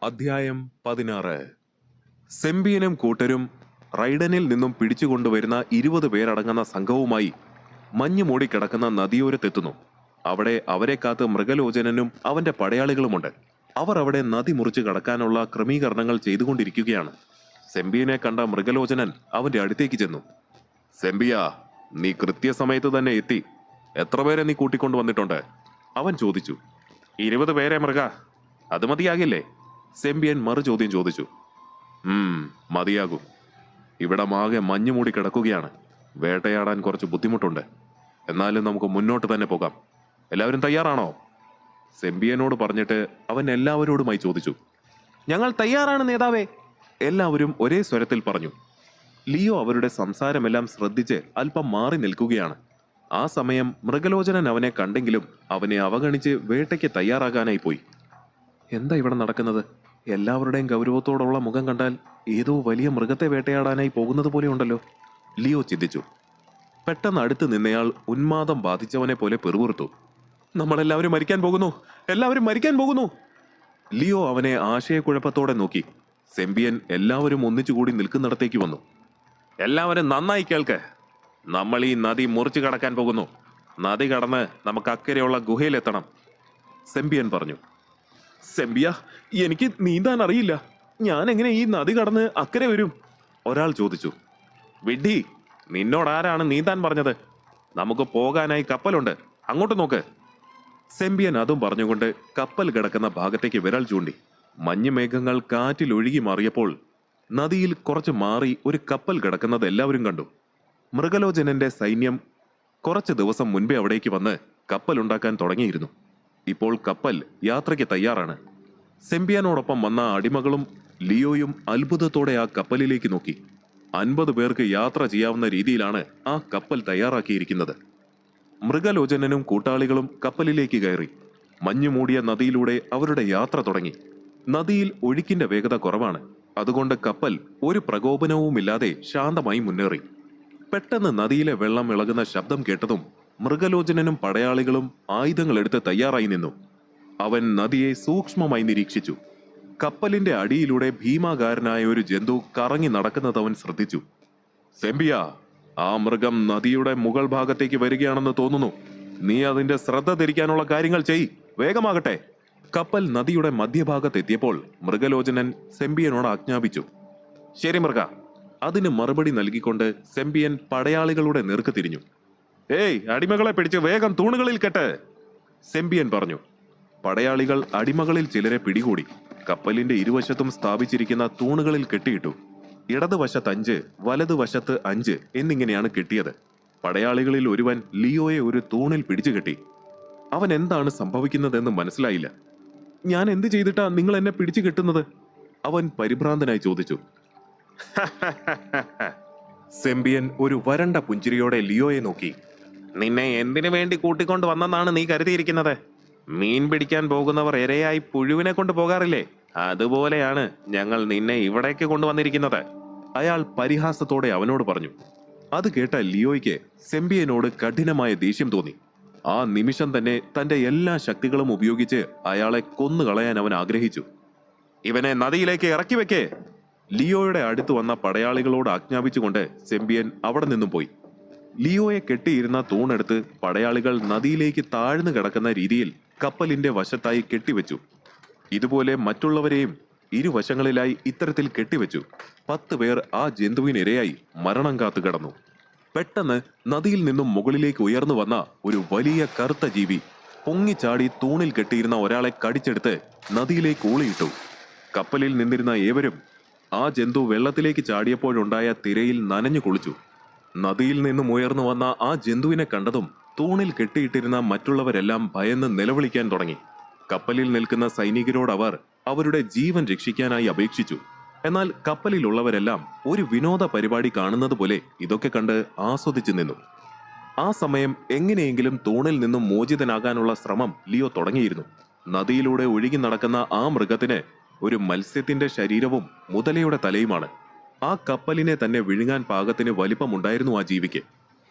അധ്യായം 16. സെമ്പിയനും കൂട്ടരും റൈഡനിൽ നിന്നും പിടിച്ചുകൊണ്ടുവരുന്ന 20 പേരടങ്ങുന്ന സംഘവുമായി മഞ്ഞു മൂടിക്കിടക്കുന്ന നദിയോരത്തെത്തുന്നു. അവിടെ അവരെ കാത്ത് മൃഗലോചനനും അവന്റെ പടയാളികളുമുണ്ട്. അവർ അവിടെ നദി മുറിച്ച് കടക്കാനുള്ള ക്രമീകരണങ്ങൾ ചെയ്തുകൊണ്ടിരിക്കുകയാണ്. സെമ്പിയനെ കണ്ട മൃഗലോചനൻ അവന്റെ അടുത്തേക്ക് ചെന്നു. സെമ്പിയ, നീ കൃത്യസമയത്ത് തന്നെ എത്തി. എത്ര പേരെ നീ കൂട്ടിക്കൊണ്ടു വന്നിട്ടുണ്ട്? അവൻ ചോദിച്ചു. 20 പേരെ മൃഗ. അത് മതിയാകില്ലേ? സെമ്പിയൻ മറു ചോദ്യം ചോദിച്ചു. മതിയാകും. ഇവിടമാകെ മഞ്ഞുമൂടി കിടക്കുകയാണ്. വേട്ടയാടാൻ കുറച്ച് ബുദ്ധിമുട്ടുണ്ട്. എന്നാലും നമുക്ക് മുന്നോട്ട് തന്നെ പോകാം. എല്ലാവരും തയ്യാറാണോ? സെമ്പിയനോട് പറഞ്ഞിട്ട് അവൻ എല്ലാവരോടുമായി ചോദിച്ചു. ഞങ്ങൾ തയ്യാറാണ് നേതാവേ, എല്ലാവരും ഒരേ സ്വരത്തിൽ പറഞ്ഞു. ലിയോ അവരുടെ സംസാരമെല്ലാം ശ്രദ്ധിച്ച് അല്പം മാറി നിൽക്കുകയാണ്. ആ സമയം മൃഗലോചനൻ അവനെ കണ്ടെങ്കിലും അവനെ അവഗണിച്ച് വേട്ടയ്ക്ക് തയ്യാറാകാനായി പോയി. എന്താ ഇവിടെ നടക്കുന്നത്? എല്ലാവരുടെയും ഗൗരവത്തോടുള്ള മുഖം കണ്ടാൽ ഏതോ വലിയ മൃഗത്തെ വേട്ടയാടാനായി പോകുന്നത് പോലെ ഉണ്ടല്ലോ, ലിയോ ചിന്തിച്ചു. പെട്ടെന്ന് അടുത്ത് നിന്നയാൾ ഉന്മാദം ബാധിച്ചവനെ പോലെ പെറുപുറുത്തു. നമ്മളെല്ലാവരും മരിക്കാൻ പോകുന്നു, എല്ലാവരും മരിക്കാൻ പോകുന്നു. ലിയോ അവനെ ആശയക്കുഴപ്പത്തോടെ നോക്കി. സെമ്പിയൻ എല്ലാവരും ഒന്നിച്ചുകൂടി നിൽക്കുന്നിടത്തേക്ക് വന്നു. എല്ലാവരും നന്നായി കേൾക്ക്. നമ്മൾ ഈ നദി മുറിച്ചു കടക്കാൻ പോകുന്നു. നദി കടന്ന് നമുക്ക് അക്കരെയുള്ള ഗുഹയിലെത്തണം, സെമ്പിയൻ പറഞ്ഞു. സെമ്പിയ, എനിക്ക് നീന്താൻ അറിയില്ല. ഞാൻ എങ്ങനെ ഈ നദി കടന്ന് അക്കരെ വരും? ഒരാൾ ചോദിച്ചു. വിഡ്ഢി, നിന്നോടാരാണ് നീന്താൻ പറഞ്ഞത്? നമുക്ക് പോകാനായി കപ്പലുണ്ട്, അങ്ങോട്ട് നോക്ക്. സെമ്പിയൻ അതും പറഞ്ഞുകൊണ്ട് കപ്പൽ കിടക്കുന്ന ഭാഗത്തേക്ക് വിരൽ ചൂണ്ടി. മഞ്ഞുമേഘങ്ങൾ കാറ്റിൽ ഒഴുകി മാറിയപ്പോൾ നദിയിൽ കുറച്ച് മാറി ഒരു കപ്പൽ കിടക്കുന്നത് എല്ലാവരും കണ്ടു. മൃഗലോചനന്റെ സൈന്യം കുറച്ച് ദിവസം മുൻപേ അവിടേക്ക് വന്ന് കപ്പലുണ്ടാക്കാൻ തുടങ്ങിയിരുന്നു. ഇപ്പോൾ കപ്പൽ യാത്രയ്ക്ക് തയ്യാറാണ്. സെമ്പിയാനോടൊപ്പം വന്ന അടിമകളും ലിയോയും അത്ഭുതത്തോടെ ആ കപ്പലിലേക്ക് നോക്കി. 50 പേർക്ക് യാത്ര ചെയ്യാവുന്ന രീതിയിലാണ് ആ കപ്പൽ തയ്യാറാക്കിയിരിക്കുന്നത്. മൃഗലോചനനും കൂട്ടാളികളും കപ്പലിലേക്ക് കയറി. മഞ്ഞു മൂടിയ നദിയിലൂടെ അവരുടെ യാത്ര തുടങ്ങി. നദിയിൽ ഒഴുക്കിന്റെ വേഗത കുറവാണ്. അതുകൊണ്ട് കപ്പൽ ഒരു പ്രകോപനവുമില്ലാതെ ശാന്തമായി മുന്നേറി. പെട്ടെന്ന് നദിയിലെ വെള്ളം ഇളകുന്ന ശബ്ദം കേട്ടതും മൃഗലോചനനും പടയാളികളും ആയുധങ്ങളെടുത്ത് തയ്യാറായി നിന്നു. അവൻ നദിയെ സൂക്ഷ്മമായി നിരീക്ഷിച്ചു. കപ്പലിന്റെ അടിയിലൂടെ ഭീമാകാരനായ ഒരു ജന്തു കറങ്ങി നടക്കുന്നത് അവൻ ശ്രദ്ധിച്ചു. സെമ്പിയ, ആ മൃഗം നദിയുടെ മുകൾ ഭാഗത്തേക്ക് വരികയാണെന്ന് തോന്നുന്നു. നീ അതിന്റെ ശ്രദ്ധ തിരിക്കാനുള്ള കാര്യങ്ങൾ ചെയ്, വേഗമാകട്ടെ. കപ്പൽ നദിയുടെ മധ്യഭാഗത്തെത്തിയപ്പോൾ മൃഗലോചനൻ സെമ്പിയനോട് ആജ്ഞാപിച്ചു. ശരി മൃഗ. അതിന് മറുപടി നൽകിക്കൊണ്ട് സെമ്പിയൻ പടയാളികളുടെ നേർക്ക് തിരിഞ്ഞു. ഏയ്, അടിമകളെ പിടിച്ച് വേഗം തൂണുകളിൽ കെട്ട്, സെമ്പിയൻ പറഞ്ഞു. പടയാളികൾ അടിമകളിൽ ചിലരെ പിടികൂടി കപ്പലിന്റെ ഇരുവശത്തും സ്ഥാപിച്ചിരിക്കുന്ന തൂണുകളിൽ കെട്ടിയിട്ടു. ഇടതുവശത്ത് 5, വലതുവശത്ത് 5 എന്നിങ്ങനെയാണ് കെട്ടിയത്. പടയാളികളിൽ ഒരുവൻ ലിയോയെ ഒരു തൂണിൽ പിടിച്ചു കെട്ടി. അവൻ എന്താണ് സംഭവിക്കുന്നതെന്ന് മനസ്സിലായില്ല. ഞാൻ എന്ത് ചെയ്തിട്ടാ നിങ്ങൾ എന്നെ പിടിച്ചു കെട്ടുന്നത്? അവൻ പരിഭ്രാന്തനായി ചോദിച്ചു. സെമ്പിയൻ ഒരു വരണ്ട പുഞ്ചിരിയോടെ ലിയോയെ നോക്കി. നിന്നെ എന്തിനു വേണ്ടി കൂട്ടിക്കൊണ്ട് വന്നെന്നാണ് നീ കരുതിയിരിക്കുന്നത്? മീൻ പിടിക്കാൻ പോകുന്നവർ ഇരയായി പുഴുവിനെ കൊണ്ട് പോകാറില്ലേ? അതുപോലെയാണ് ഞങ്ങൾ നിന്നെ ഇവിടേക്ക് കൊണ്ടുവന്നിരിക്കുന്നത്, അയാൾ പരിഹാസത്തോടെ അവനോട് പറഞ്ഞു. അത് കേട്ട ലിയോയ്ക്ക് സെമ്പിയനോട് കഠിനമായ ദേഷ്യം തോന്നി. ആ നിമിഷം തന്നെ തന്റെ എല്ലാ ശക്തികളും ഉപയോഗിച്ച് അയാളെ കൊന്നുകളയാൻ അവൻ ആഗ്രഹിച്ചു. ഇവനെ നദിയിലേക്ക് ഇറക്കി വെക്കേ, ലിയോയുടെ അടുത്ത് വന്ന പടയാളികളോട് ആജ്ഞാപിച്ചുകൊണ്ട് സെമ്പിയൻ അവിടെ നിന്നും പോയി. ലിയോയെ കെട്ടിയിരുന്ന തൂണെടുത്ത് പടയാളികൾ നദിയിലേക്ക് താഴ്ന്നു കിടക്കുന്ന രീതിയിൽ കപ്പലിന്റെ വശത്തായി കെട്ടിവെച്ചു. ഇതുപോലെ മറ്റുള്ളവരെയും ഇരുവശങ്ങളിലായി ഇത്തരത്തിൽ കെട്ടിവെച്ചു. 10 പേർ ആ ജന്തുവിനിരയായി മരണം കാത്തു കിടന്നു. പെട്ടെന്ന് നദിയിൽ നിന്നും മുകളിലേക്ക് ഉയർന്നു വന്ന ഒരു വലിയ കറുത്ത ജീവി പൊങ്ങിച്ചാടി തൂണിൽ കെട്ടിയിരുന്ന ഒരാളെ കടിച്ചെടുത്ത് നദിയിലേക്ക് ഊളിയിട്ടു. കപ്പലിൽ നിന്നിരുന്ന ഏവരും ആ ജന്തു വെള്ളത്തിലേക്ക് ചാടിയപ്പോഴുണ്ടായ തിരയിൽ നനഞ്ഞു കുളിച്ചു. നദിയിൽ നിന്നും ഉയർന്നു വന്ന ആ ജന്തുവിനെ കണ്ടതും തൂണിൽ കെട്ടിയിട്ടിരുന്ന മറ്റുള്ളവരെല്ലാം ഭയന്ന് നിലവിളിക്കാൻ തുടങ്ങി. കപ്പലിൽ നിൽക്കുന്ന സൈനികരോട് അവർ അവരുടെ ജീവൻ രക്ഷിക്കാനായി അപേക്ഷിച്ചു. എന്നാൽ കപ്പലിലുള്ളവരെല്ലാം ഒരു വിനോദ പരിപാടി കാണുന്നത് പോലെ ഇതൊക്കെ കണ്ട് ആസ്വദിച്ചു നിന്നു. ആ സമയം എങ്ങനെയെങ്കിലും തൂണിൽ നിന്നും മോചിതനാകാനുള്ള ശ്രമം ലിയോ തുടങ്ങിയിരുന്നു. നദിയിലൂടെ ഒഴുകി നടക്കുന്ന ആ മൃഗത്തിന് ഒരു മത്സ്യത്തിന്റെ ശരീരവും മുതലയുടെ തലയുമാണ്. ആ കപ്പലിനെ തന്നെ വിഴുങ്ങാൻ പാകത്തിന് വലിപ്പമുണ്ടായിരുന്നു ആ ജീവിക്ക്.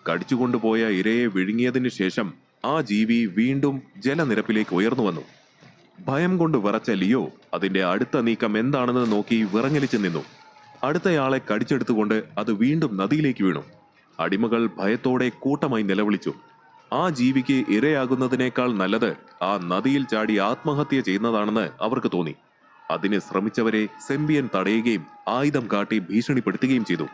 കടിച്ചുകൊണ്ടുപോയ ഇരയെ വിഴുങ്ങിയതിനു ശേഷം ആ ജീവി വീണ്ടും ജലനിരപ്പിലേക്ക് ഉയർന്നു വന്നു. ഭയം കൊണ്ട് വിറച്ച ലിയോ അതിന്റെ അടുത്ത നീക്കം എന്താണെന്ന് നോക്കി വിറങ്ങലിച്ചു നിന്നു. അടുത്തയാളെ കടിച്ചെടുത്തുകൊണ്ട് അത് വീണ്ടും നദിയിലേക്ക് വീണു. അടിമകൾ ഭയത്തോടെ കൂട്ടമായി നിലവിളിച്ചു. ആ ജീവിക്ക് ഇരയാകുന്നതിനേക്കാൾ നല്ലത് ആ നദിയിൽ ചാടി ആത്മഹത്യ ചെയ്യുന്നതാണെന്ന് അവർക്ക് തോന്നി. അതിന് ശ്രമിച്ചവരെ സെമ്പിയൻ തടയുകയും ആയുധം കാട്ടി ഭീഷണിപ്പെടുത്തുകയും ചെയ്തു.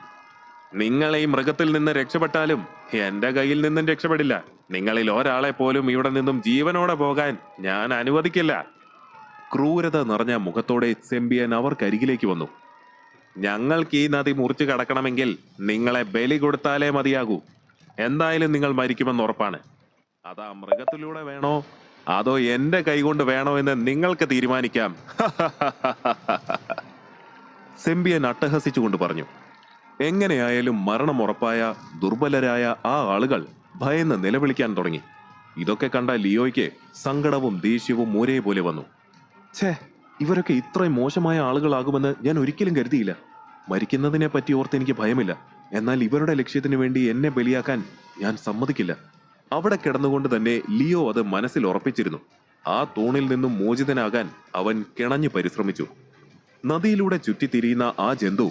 നിങ്ങൾ ഈ മൃഗത്തിൽ നിന്ന് രക്ഷപ്പെട്ടാലും എന്റെ കയ്യിൽ നിന്നും രക്ഷപ്പെടില്ല. നിങ്ങളിൽ ഒരാളെ പോലും ഇവിടെ നിന്നും ജീവനോടെ പോകാൻ ഞാൻ അനുവദിക്കില്ല. ക്രൂരത നിറഞ്ഞ മുഖത്തോടെ സെമ്പിയൻ അവർക്കരികിലേക്ക് വന്നു. ഞങ്ങൾക്ക് ഈ നദി മുറിച്ചു കടക്കണമെങ്കിൽ നിങ്ങളെ ബലി കൊടുത്താലേ മതിയാകൂ. എന്തായാലും നിങ്ങൾ മരിക്കുമെന്ന് ഉറപ്പാണ്. അതാ മൃഗത്തിലൂടെ വേണോ അതോ എന്റെ കൈകൊണ്ട് വേണോ എന്ന് നിങ്ങൾക്ക് തീരുമാനിക്കാം. സെമ്പിയൻ അട്ടഹസിച്ചുകൊണ്ട് പറഞ്ഞു. എങ്ങനെയായാലും മരണം ഉറപ്പായ ദുർബലരായ ആ ആളുകൾ ഭയന്ന് നിലവിളിക്കാൻ തുടങ്ങി. ഇതൊക്കെ കണ്ട ലിയോയ്ക്ക് സങ്കടവും ദേഷ്യവും ഒരേപോലെ വന്നു. ഛേ, ഇവരൊക്കെ ഇത്രയും മോശമായ ആളുകളാകുമെന്ന് ഞാൻ ഒരിക്കലും കരുതിയില്ല. മരിക്കുന്നതിനെ പറ്റി ഓർത്ത് എനിക്ക് ഭയമില്ല. എന്നാൽ ഇവരുടെ ലക്ഷ്യത്തിനു വേണ്ടി എന്നെ ബലിയാക്കാൻ ഞാൻ സമ്മതിക്കില്ല. അവിടെ കിടന്നുകൊണ്ട് തന്നെ ലിയോ അത് മനസ്സിൽ ഉറപ്പിച്ചിരുന്നു. ആ തൂണിൽ നിന്നും മോചിതനാകാൻ അവൻ കിണഞ്ഞു പരിശ്രമിച്ചു. നദിയിലൂടെ ചുറ്റിത്തിരിയുന്ന ആ ജന്തു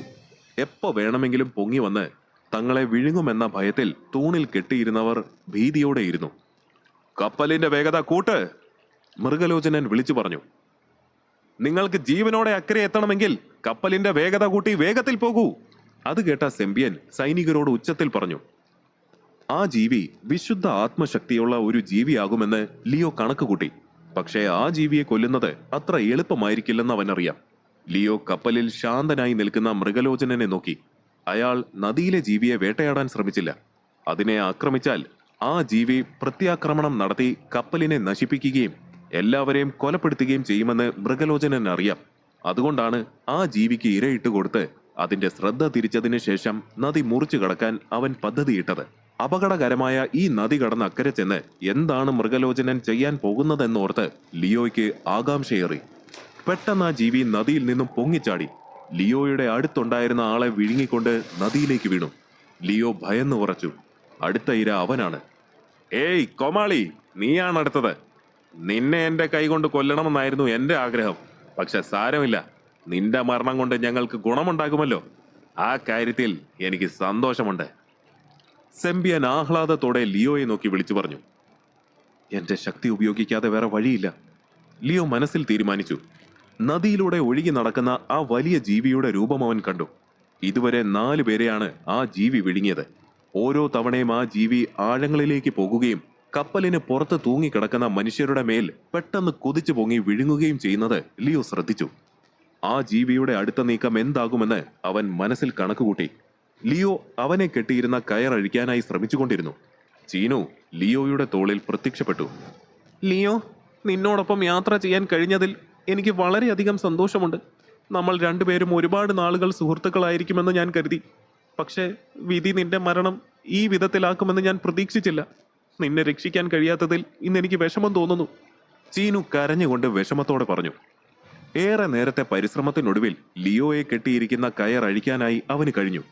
എപ്പോ വേണമെങ്കിലും പൊങ്ങി വന്ന് തങ്ങളെ വിഴുങ്ങുമെന്ന ഭയത്തിൽ തൂണിൽ കെട്ടിയിരുന്നവർ ഭീതിയോടെയിരുന്നു. കപ്പലിന്റെ വേഗത കൂട്ട്, മൃഗലോചനൻ വിളിച്ചു പറഞ്ഞു. നിങ്ങൾക്ക് ജീവനോടെ അക്കരെ എത്തണമെങ്കിൽ കപ്പലിന്റെ വേഗത കൂട്ടി വേഗത്തിൽ പോകൂ. അത് കേട്ട സെമ്പിയൻ സൈനികരോട് ഉച്ചത്തിൽ പറഞ്ഞു. ആ ജീവി വിശുദ്ധ ആത്മശക്തിയുള്ള ഒരു ജീവിയാകുമെന്ന് ലിയോ കണക്കുകൂട്ടി. പക്ഷേ ആ ജീവിയെ കൊല്ലുന്നത് അത്ര എളുപ്പമായിരിക്കില്ലെന്ന് അവനറിയാം. ലിയോ കപ്പലിൽ ശാന്തനായി നിൽക്കുന്ന മൃഗലോചനനെ നോക്കി. അയാൾ നദിയിലെ ജീവിയെ വേട്ടയാടാൻ ശ്രമിച്ചില്ല. അതിനെ ആക്രമിച്ചാൽ ആ ജീവി പ്രത്യാക്രമണം നടത്തി കപ്പലിനെ നശിപ്പിക്കുകയും എല്ലാവരെയും കൊലപ്പെടുത്തുകയും ചെയ്യുമെന്ന് മൃഗലോചനൻ അറിയാം. അതുകൊണ്ടാണ് ആ ജീവിക്ക് ഇരയിട്ട് കൊടുത്ത് അതിന്റെ ശ്രദ്ധ തിരിച്ചതിന് ശേഷം നദി മുറിച്ചു കടക്കാൻ അവൻ പദ്ധതിയിട്ടത്. അപകടകരമായ ഈ നദി കടന്ന് അക്കരെ ചെന്ന് എന്താണ് മൃഗലോചനൻ ചെയ്യാൻ പോകുന്നതെന്നോർത്ത് ലിയോയ്ക്ക് ആകാംക്ഷയേറി. പെട്ടെന്ന് ആ ജീവി നദിയിൽ നിന്നും പൊങ്ങിച്ചാടി ലിയോയുടെ അടുത്തുണ്ടായിരുന്ന ആളെ വിഴുങ്ങിക്കൊണ്ട് നദിയിലേക്ക് വീണു. ലിയോ ഭയന്ന് ഉറച്ചു. അടുത്ത ഇര അവനാണ്. ഏയ് കൊമാളി, നീയാണ് അടുത്തത്. നിന്നെ എന്റെ കൈകൊണ്ട് കൊല്ലണമെന്നായിരുന്നു എന്റെ ആഗ്രഹം. പക്ഷെ സാരമില്ല, നിന്റെ മരണം കൊണ്ട് ഞങ്ങൾക്ക് ഗുണമുണ്ടാകുമല്ലോ. ആ കാര്യത്തിൽ എനിക്ക് സന്തോഷമുണ്ട്. സെമ്പിയൻ ആഹ്ലാദത്തോടെ ലിയോയെ നോക്കി വിളിച്ചു പറഞ്ഞു. എന്റെ ശക്തി ഉപയോഗിക്കാതെ വേറെ വഴിയില്ല, ലിയോ മനസ്സിൽ തീരുമാനിച്ചു. നദിയിലൂടെ ഒഴുകി നടക്കുന്ന ആ വലിയ ജീവിയുടെ രൂപം അവൻ കണ്ടു. ഇതുവരെ 4 പേരെയാണ് ആ ജീവി വിഴുങ്ങിയത്. ഓരോ തവണയും ആ ജീവി ആഴങ്ങളിലേക്ക് പോകുകയും കപ്പലിന് പുറത്ത് തൂങ്ങിക്കിടക്കുന്ന മനുഷ്യരുടെ മേൽ പെട്ടെന്ന് കുതിച്ചു പൊങ്ങി വിഴുങ്ങുകയും ചെയ്യുന്നത് ലിയോ ശ്രദ്ധിച്ചു. ആ ജീവിയുടെ അടുത്ത നീക്കം എന്താകുമെന്ന് അവൻ മനസ്സിൽ കണക്കുകൂട്ടി. ലിയോ അവനെ കെട്ടിയിരുന്ന കയറഴിക്കാനായി ശ്രമിച്ചുകൊണ്ടിരുന്നു. ചീനു ലിയോയുടെ തോളിൽ പ്രത്യക്ഷപ്പെട്ടു. ലിയോ, നിന്നോടൊപ്പം യാത്ര ചെയ്യാൻ കഴിഞ്ഞതിൽ എനിക്ക് വളരെയധികം സന്തോഷമുണ്ട്. നമ്മൾ രണ്ടുപേരും ഒരുപാട് നാളുകൾ സുഹൃത്തുക്കളായിരിക്കുമെന്ന് ഞാൻ കരുതി. പക്ഷേ വിധി നിന്റെ മരണം ഈ വിധത്തിലാക്കുമെന്ന് ഞാൻ പ്രതീക്ഷിച്ചില്ല. നിന്നെ രക്ഷിക്കാൻ കഴിയാത്തതിൽ ഇന്നെനിക്ക് വിഷമം തോന്നുന്നു. ചീനു കരഞ്ഞുകൊണ്ട് വിഷമത്തോടെ പറഞ്ഞു. ഏറെ നേരത്തെ പരിശ്രമത്തിനൊടുവിൽ ലിയോയെ കെട്ടിയിരിക്കുന്ന കയർ അഴിക്കാനായി അവന് കഴിഞ്ഞു.